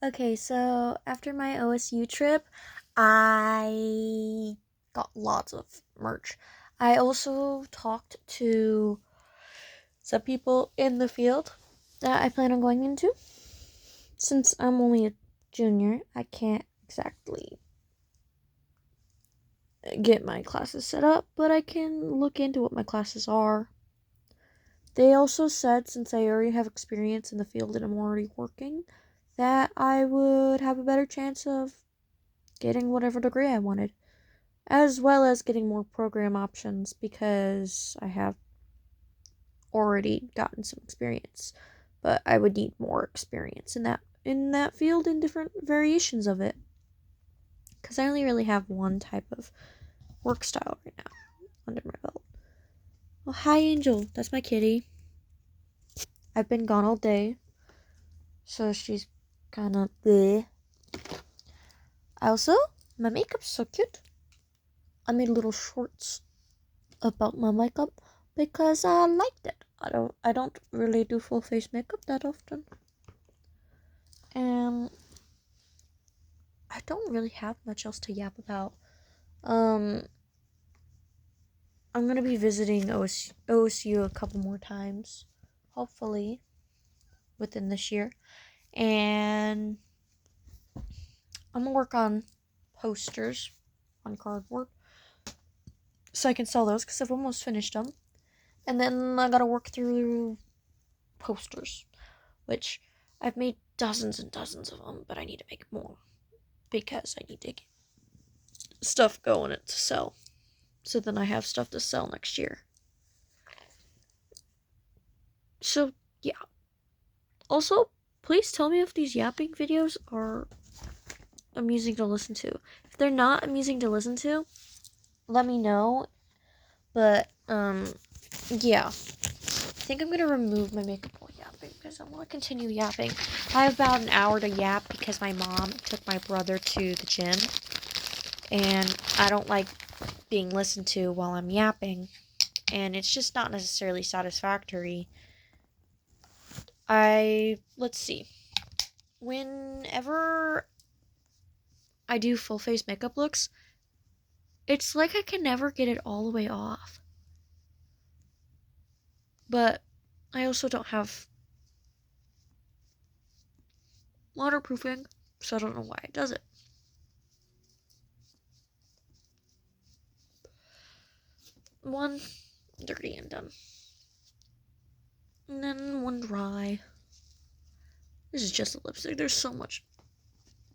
Okay, so after my OSU trip, I got lots of merch. I also talked to some people in the field that I plan on going into. Since I'm only a junior, I can't exactly get my classes set up, but I can look into what my classes are. They also said, since I already have experience in the field and I'm already working, that I would have a better chance of getting whatever degree I wanted, as well as getting more program options because I have already gotten some experience. But I would need more experience in that field and different variations of it. Because I only really have one type of work style right now under my belt. Oh, hi, Angel. That's my kitty. I've been gone all day, so she's kind of bleh. Also, my makeup's so cute. I made little shorts about my makeup because I liked it. I don't really do full face makeup that often. And I don't really have much else to yap about. Um I'm gonna be visiting OSU a couple more times, hopefully within this year. And I'm gonna work on posters on cardboard so I can sell those because I've almost finished them. And then I gotta work through posters, which I've made dozens and dozens of them, but I need to make more because I need to get stuff going to sell. So then I have stuff to sell next year. So, yeah. Also, please tell me if these yapping videos are amusing to listen to. If they're not amusing to listen to, let me know. But, yeah. I think I'm gonna remove my makeup while yapping because I want to continue yapping. I have about an hour to yap because my mom took my brother to the gym. And I don't like being listened to while I'm yapping. And it's just not necessarily satisfactory. Let's see. Whenever I do full face makeup looks, it's like I can never get it all the way off. But I also don't have waterproofing, so I don't know why it does it. One dirty and done. And then one dry. This is just a lipstick. There's so much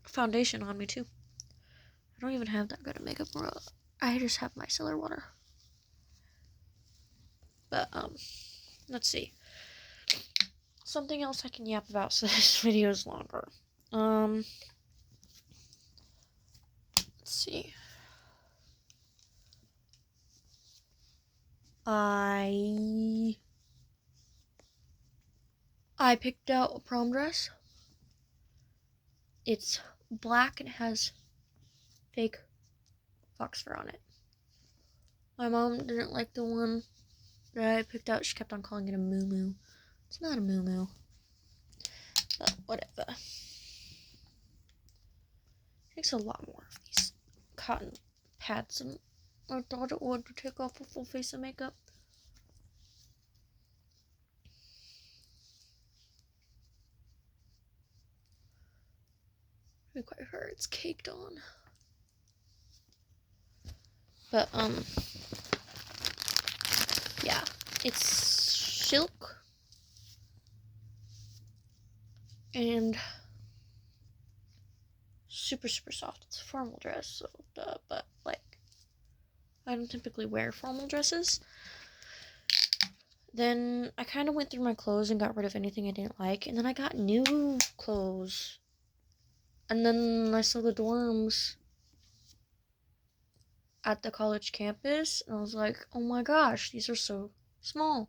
foundation on me, too. I don't even have that good of makeup. I just have micellar water. But, let's see. Something else I can yap about so this video is longer. Let's see. I picked out a prom dress. It's black and it has fake fox fur on it. My mom didn't like the one that I picked out. She kept on calling it a moo-moo. It's not a moo-moo. But whatever. Takes a lot more of these cotton pads than I thought it would to take off a full face of makeup. I quite hurt. It's caked on. But yeah, it's silk and super soft. It's a formal dress, so but like I don't typically wear formal dresses. Then I kind of went through my clothes and got rid of anything I didn't like, and then I got new clothes. And then I saw the dorms at the college campus, and I was like, oh my gosh, these are so small.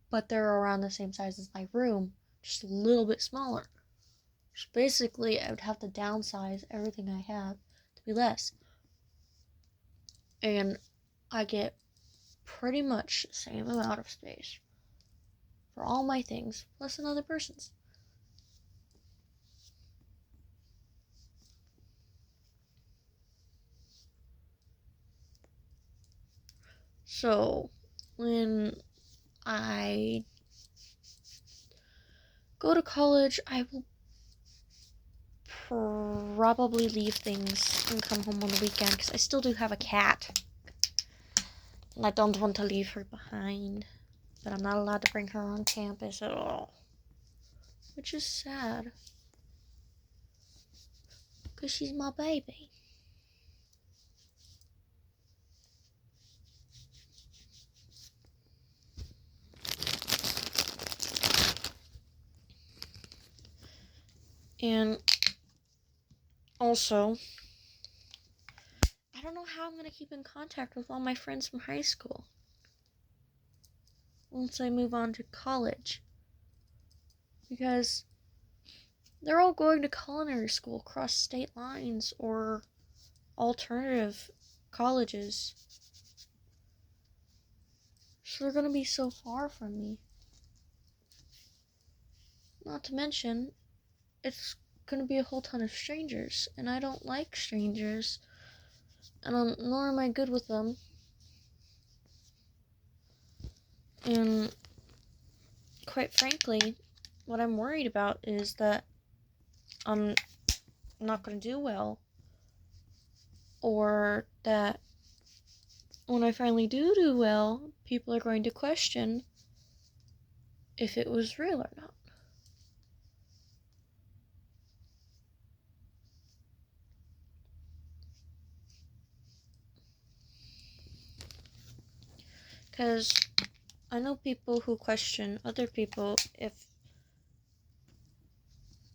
But they're around the same size as my room, just a little bit smaller. So basically, I would have to downsize everything I have to be less. And I get pretty much the same amount of space for all my things, plus another person's. So, when I go to college, I will probably leave things and come home on the weekend because I still do have a cat. And I don't want to leave her behind. But I'm not allowed to bring her on campus at all. Which is sad. Because she's my baby. And also, I don't know how I'm going to keep in contact with all my friends from high school once I move on to college. Because they're all going to culinary school across state lines or alternative colleges. So they're going to be so far from me. Not to mention, it's going to be a whole ton of strangers. And I don't like strangers. And nor am I good with them. And quite frankly, what I'm worried about is that I'm not going to do well. Or that when I finally do well, people are going to question if it was real or not. Because I know people who question other people if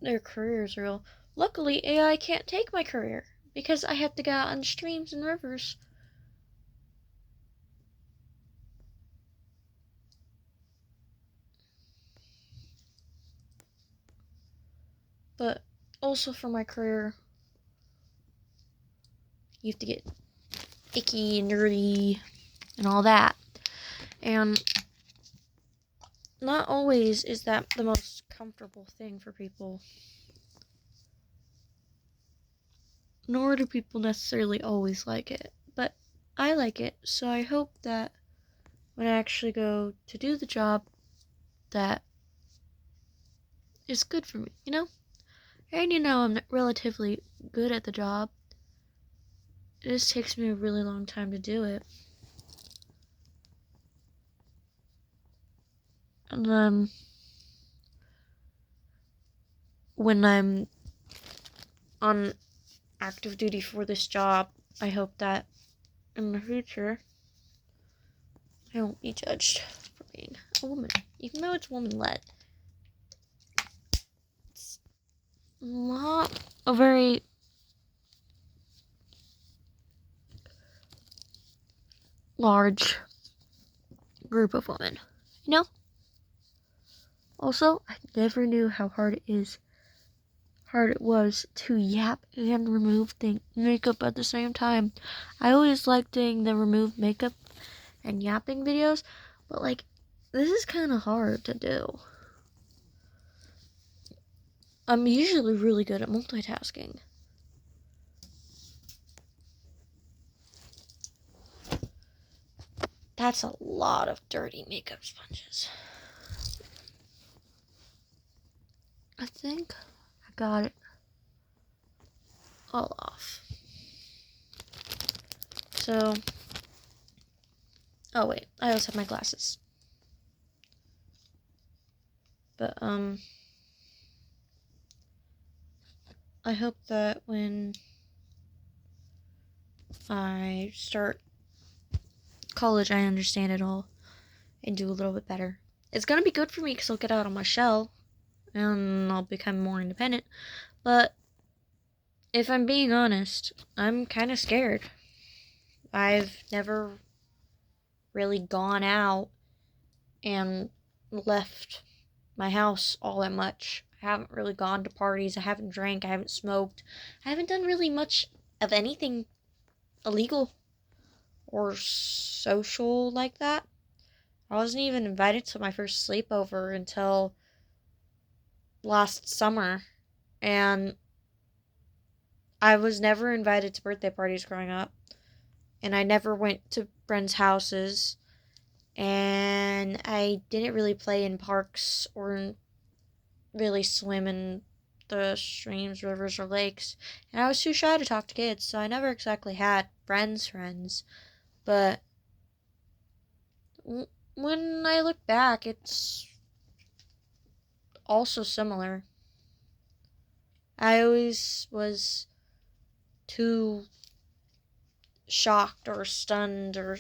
their career is real. Luckily, AI can't take my career because I have to go out on streams and rivers. But also for my career, you have to get icky and nerdy and all that. And not always is that the most comfortable thing for people. Nor do people necessarily always like it. But I like it, so I hope that when I actually go to do the job, that is good for me, you know? And I'm relatively good at the job. It just takes me a really long time to do it. And then when I'm on active duty for this job, I hope that in the future I won't be judged for being a woman, even though it's woman-led. It's not a very large group of women, you know? Also, I never knew how hard it was to yap and remove makeup at the same time. I always liked doing the remove makeup and yapping videos, but this is kind of hard to do. I'm usually really good at multitasking. That's a lot of dirty makeup sponges. I think I got it all off. So, oh wait, I also have my glasses. But, I hope that when I start college, I understand it all and do a little bit better. It's gonna be good for me because I'll get out of my shell and I'll become more independent. But if I'm being honest, I'm kind of scared. I've never really gone out and left my house all that much. I haven't really gone to parties. I haven't drank. I haven't smoked. I haven't done really much of anything illegal or social like that. I wasn't even invited to my first sleepover until last summer. And I was never invited to birthday parties growing up. and I never went to friends' houses, and I didn't really play in parks or really swim in the streams, rivers, or lakes. And I was too shy to talk to kids, so I never exactly had friends. But when I look back, it's also similar. I always was too shocked or stunned or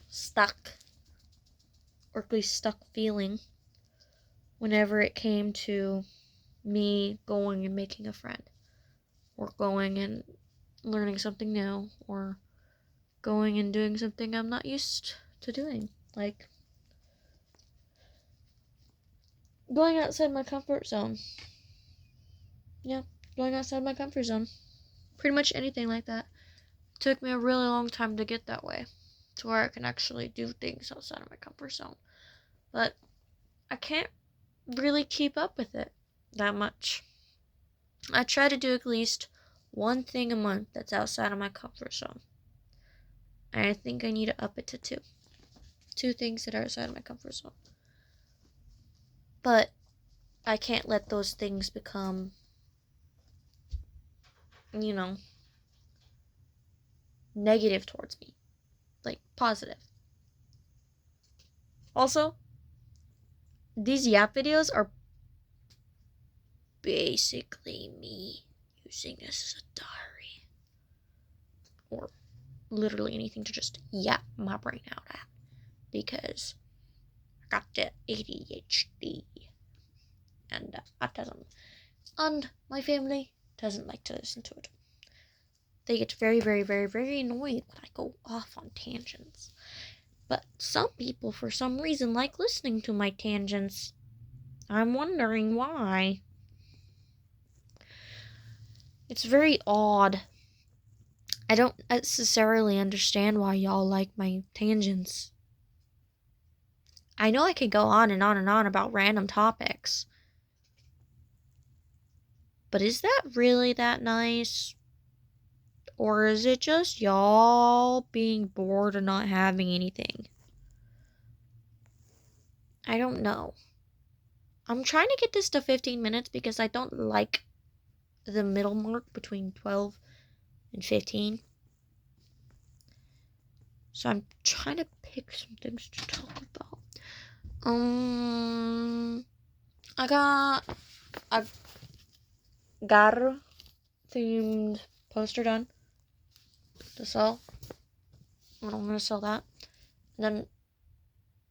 stuck, or at least stuck feeling whenever it came to me going and making a friend, or going and learning something new, or going and doing something I'm not used to doing. Like going outside my comfort zone. Yeah, going outside my comfort zone. Pretty much anything like that. It took me a really long time to get that way, to where I can actually do things outside of my comfort zone. But I can't really keep up with it that much. I try to do at least one thing a month that's outside of my comfort zone. And I think I need to up it to two. Two things that are outside of my comfort zone. But I can't let those things become, you know, negative towards me. Like positive. Also, these yap videos are basically me using this as a diary. Or literally anything to just yap my brain out at. Because I got the ADHD. And autism. And my family doesn't like to listen to it. They get very, very, very, very annoyed when I go off on tangents. But some people, for some reason, like listening to my tangents. I'm wondering why. It's very odd. I don't necessarily understand why y'all like my tangents. I know I could go on and on and on about random topics. But is that really that nice? Or is it just y'all being bored or not having anything? I don't know. I'm trying to get this to 15 minutes because I don't like the middle mark between 12 and 15. So I'm trying to pick some things to talk about. I got a gar themed poster done to sell. And I'm gonna sell that. And then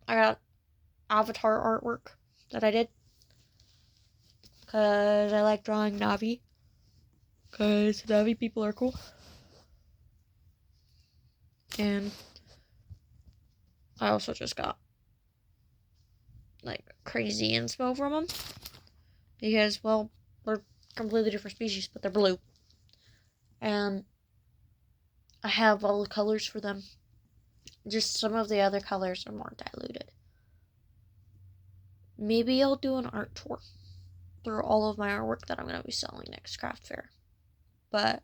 I got avatar artwork that I did. Because I like drawing Navi. Because Navi people are cool. And I also just got like crazy inspo from them. Because, well, they're completely different species, but they're blue. And I have all the colors for them. Just some of the other colors are more diluted. Maybe I'll do an art tour through all of my artwork that I'm going to be selling next craft fair. But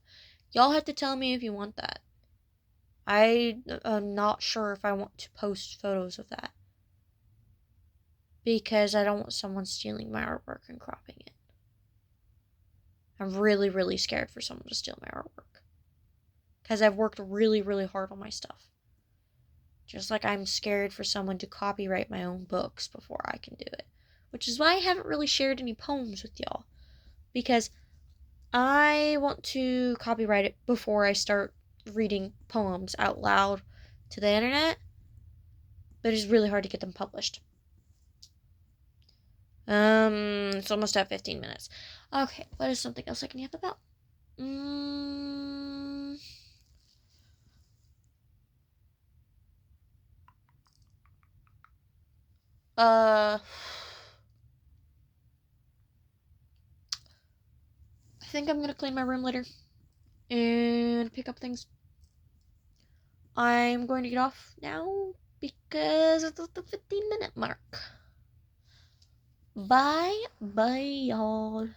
y'all have to tell me if you want that. I am not sure if I want to post photos of that. Because I don't want someone stealing my artwork and cropping it. I'm really, really scared for someone to steal my artwork. Because I've worked really, really hard on my stuff. Just like I'm scared for someone to copyright my own books before I can do it. Which is why I haven't really shared any poems with y'all. Because I want to copyright it before I start reading poems out loud to the internet. But it's really hard to get them published. It's almost at 15 minutes. Okay, what is something else I can yap about? I think I'm gonna clean my room later and pick up things. I'm going to get off now because it's at the 15-minute mark. Bye, y'all.